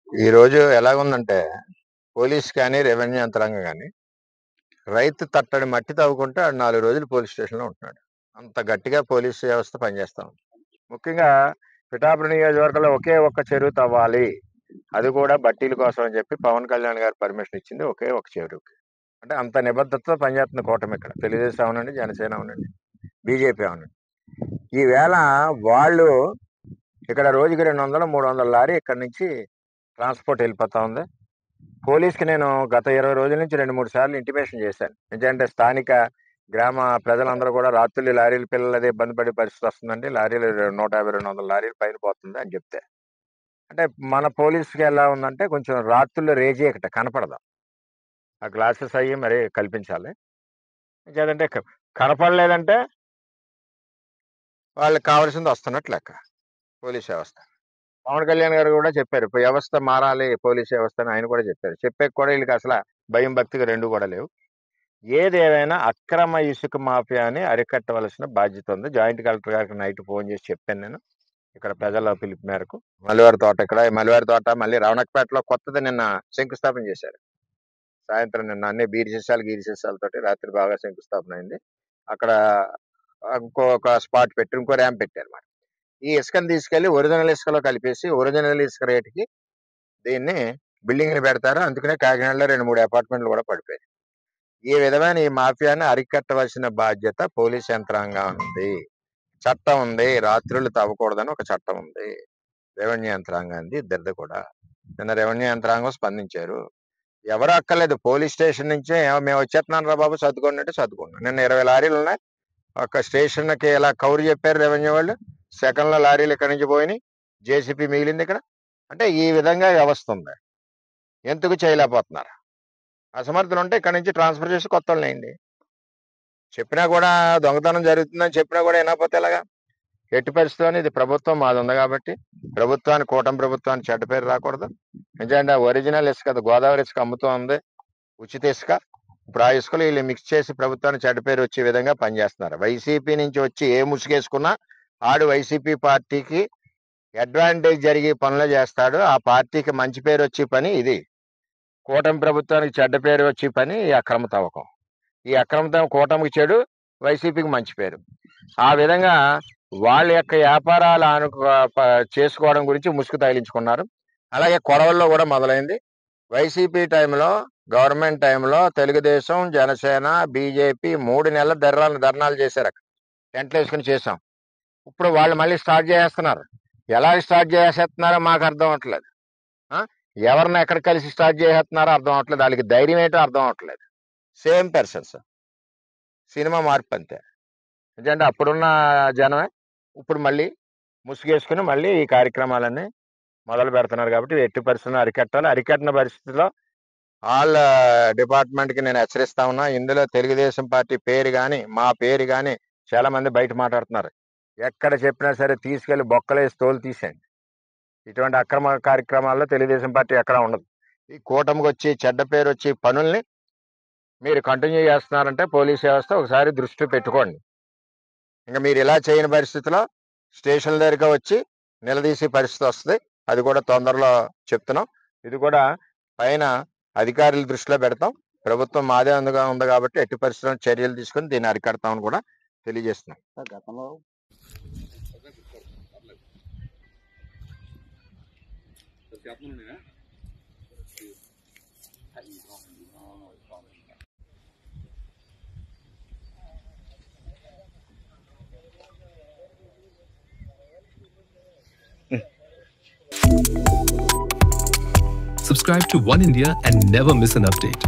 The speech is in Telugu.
ఈరోజు ఎలాగుందంటే పోలీస్ కానీ రెవెన్యూ యంత్రాంగం కానీ రైతు తట్టడి మట్టి తవ్వుకుంటే 4 రోజులు పోలీస్ స్టేషన్లో ఉంటున్నాడు. అంత గట్టిగా పోలీస్ వ్యవస్థ పనిచేస్తా ఉంది. ముఖ్యంగా పిఠాపురం నియోజకవర్గంలో ఒకే ఒక్క చెరువు తవ్వాలి, అది కూడా బట్టీల కోసం అని చెప్పి పవన్ కళ్యాణ్ గారు పర్మిషన్ ఇచ్చింది ఒకే ఒక చెరువుకి. అంటే అంత నిబద్ధతతో పనిచేస్తున్న కూటమి ఇక్కడ. తెలుగుదేశం అవునండి, జనసేన అవునండి, బీజేపీ అవునండి. ఈవేళ వాళ్ళు ఇక్కడ రోజుకి 200-300 లారీ ఇక్కడ నుంచి ట్రాన్స్పోర్ట్ వెళ్ళిపోతా ఉంది. పోలీస్కి నేను గత 20 రోజుల నుంచి 2-3 సార్లు ఇంటిమేషన్ చేశాను. ఎందుకంటే స్థానిక గ్రామ ప్రజలందరూ కూడా రాత్రులు లారీల పిల్లలు అదే ఇబ్బంది పడే పరిస్థితి వస్తుందండి, లారీలు 150-200 లారీలు పైన పోతుంది అని చెప్తే, అంటే మన పోలీసుకి ఎలా ఉందంటే కొంచెం రాత్రుల్లో రేజీకట కనపడదు, ఆ గ్లాసెస్ అయ్యి మరి కల్పించాలి. ఇంకేదంటే కనపడలేదంటే వాళ్ళకి కావాల్సింది వస్తున్నట్లు లెక్క పోలీస్ వ్యవస్థ. పవన్ కళ్యాణ్ గారు కూడా చెప్పారు వ్యవస్థ మారాలి, పోలీస్ వ్యవస్థ అని ఆయన కూడా చెప్పారు. చెప్పే కూడా వీళ్ళకి అసలు భయం భక్తిగా రెండు కూడా లేవు. ఏదేమైనా అక్రమ ఇసుక మాఫియాని అరికట్టవలసిన బాధ్యత ఉంది. జాయింట్ కలెక్టర్ గారికి నైట్ ఫోన్ చేసి చెప్పాను నేను, ఇక్కడ ప్రజల పిలుపు మేరకు. మల్లివారి తోట, ఇక్కడ మల్లివారి తోట, మళ్ళీ రవణకపేటలో కొత్తది నిన్న శంకుస్థాపన చేశారు. సాయంత్రం నిన్న అన్ని గీరిశేషాలతోటి రాత్రి బాగా శంకుస్థాపన అయింది. అక్కడ ఇంకొక స్పాట్ పెట్టి ఇంకో ర్యాంప్ పెట్టారు అన్నమాట. ఈ ఇసుకని తీసుకెళ్లి ఒరిజినల్ ఇసుకలో కలిపేసి ఒరిజినల్ ఇసుక రేటుకి దీన్ని బిల్డింగ్ని పెడతారు. అందుకనే కాకినాడలో 2-3 అపార్ట్మెంట్లు కూడా పడిపోయాయి. ఈ విధమైన ఈ మాఫియాని అరికట్టవలసిన బాధ్యత పోలీస్ యంత్రాంగం ఉంది. చట్టం ఉంది, రాత్రులు తవ్వకూడదని ఒక చట్టం ఉంది. రెవెన్యూ యంత్రాంగాన్ని ఇద్దరిది కూడా. నిన్న రెవెన్యూ యంత్రాంగం స్పందించారు. ఎవరు అక్కర్లేదు, పోలీస్ స్టేషన్ నుంచే మేము వచ్చేస్తున్నాను రా బాబు సర్దుకోండి అంటే సర్దుకున్నాం. నిన్న 20 లారీలు ఉన్నాయి. ఒక స్టేషన్కి ఇలా కౌరు చెప్పారు రెవెన్యూ వాళ్ళు. సెకండ్లో లారీలు ఇక్కడి నుంచి పోయినాయి, జేసీపీ మిగిలింది ఇక్కడ. అంటే ఈ విధంగా వ్యవస్థ ఉంది. ఎందుకు చేయలేకపోతున్నారు? అసమర్థులు ఉంటే ఇక్కడ నుంచి ట్రాన్స్ఫర్ చేసి కొత్త వాళ్ళు వేయండి. చెప్పినా కూడా దొంగతనం జరుగుతుందని చెప్పినా కూడా వినకపోతే ఎలాగా? ఎట్టి పరిస్థితుల్లో ఇది ప్రభుత్వం మాది ఉంది కాబట్టి ప్రభుత్వానికి, కూటమి ప్రభుత్వానికి చెడ్డ పేరు రాకూడదు. ఎందుకంటే ఒరిజినల్ ఇసుక, గోదావరి ఇసుక అమ్ముతూ ఉంది, ఉచిత ఇసుక. ఇప్పుడు ఆ ఇసుకలు వీళ్ళు మిక్స్ చేసి ప్రభుత్వానికి చెడ్డ పేరు వచ్చే విధంగా పనిచేస్తున్నారు. వైసీపీ నుంచి వచ్చి ఏ ముసుగేసుకున్నా ఆడు వైసీపీ పార్టీకి అడ్వాంటేజ్ జరిగే పనులు చేస్తాడు. ఆ పార్టీకి మంచి పేరు వచ్చే పని ఇది. కూటమి ప్రభుత్వానికి చెడ్డ పేరు వచ్చే పని ఈ అక్రమ తవ్వకం. ఈ అక్రమ తవ్వకం కూటమికి చెడు, వైసీపీకి మంచి పేరు. ఆ విధంగా వాళ్ళ యొక్క వ్యాపారాలు చేసుకోవడం గురించి ముసుగు తగిలించుకున్నారు. అలాగే కొడవల్లో కూడా మొదలైంది. వైసీపీ టైంలో, గవర్నమెంట్ టైంలో తెలుగుదేశం, జనసేన, బీజేపీ 3 నెలల ధర్నాలు చేశారు. అక్కడ టెంట్లు వేసుకుని చేసాం. ఇప్పుడు వాళ్ళు మళ్ళీ స్టార్ట్ చేస్తున్నారు. ఎలా స్టార్ట్ చేసేస్తున్నారో మాకు అర్థం అవట్లేదు. ఎవరిని ఎక్కడ కలిసి స్టార్ట్ చేసేస్తున్నారో అర్థం అవట్లేదు. వాళ్ళకి ధైర్యం ఏంటో అర్థం అవట్లేదు. సేమ్ పర్సన్స్, సినిమా మార్పు అంతే. ఎందుకంటే అప్పుడున్న జనమే ఇప్పుడు మళ్ళీ ముసుగేసుకుని మళ్ళీ ఈ కార్యక్రమాలన్నీ మొదలు పెడుతున్నారు. కాబట్టి ఎట్టి పరిస్థితుల్లో అరికట్టాలి. అరికట్టిన పరిస్థితిలో వాళ్ళ డిపార్ట్మెంట్కి నేను హెచ్చరిస్తా ఉన్నా. ఇందులో తెలుగుదేశం పార్టీ పేరు కానీ, మా పేరు కానీ చాలా మంది బయట మాట్లాడుతున్నారు. ఎక్కడ చెప్పినా సరే తీసుకెళ్లి బొక్కలేసి తోలు తీసేయండి. ఇటువంటి అక్రమ కార్యక్రమాల్లో తెలుగుదేశం పార్టీ ఎక్కడా ఉండదు. ఈ కూటమికి వచ్చి చెడ్డ పేరు వచ్చి పనుల్ని మీరు కంటిన్యూ చేస్తున్నారంటే పోలీస్ వ్యవస్థ ఒకసారి దృష్టి పెట్టుకోండి. ఇంకా మీరు ఇలా చేయని పరిస్థితిలో స్టేషన్ దగ్గరగా వచ్చి నిలదీసే పరిస్థితి వస్తుంది. అది కూడా తొందరలో చెప్తున్నాం. ఇది కూడా పైన అధికారుల దృష్టిలో పెడతాం. ప్రభుత్వం మాదే ఉంది కాబట్టి ఎట్టి పరిస్థితుల్లో చర్యలు తీసుకుని దీన్ని అరికడతామని కూడా తెలియజేస్తున్నాం. గతంలో Subscribe to One India and never miss an update.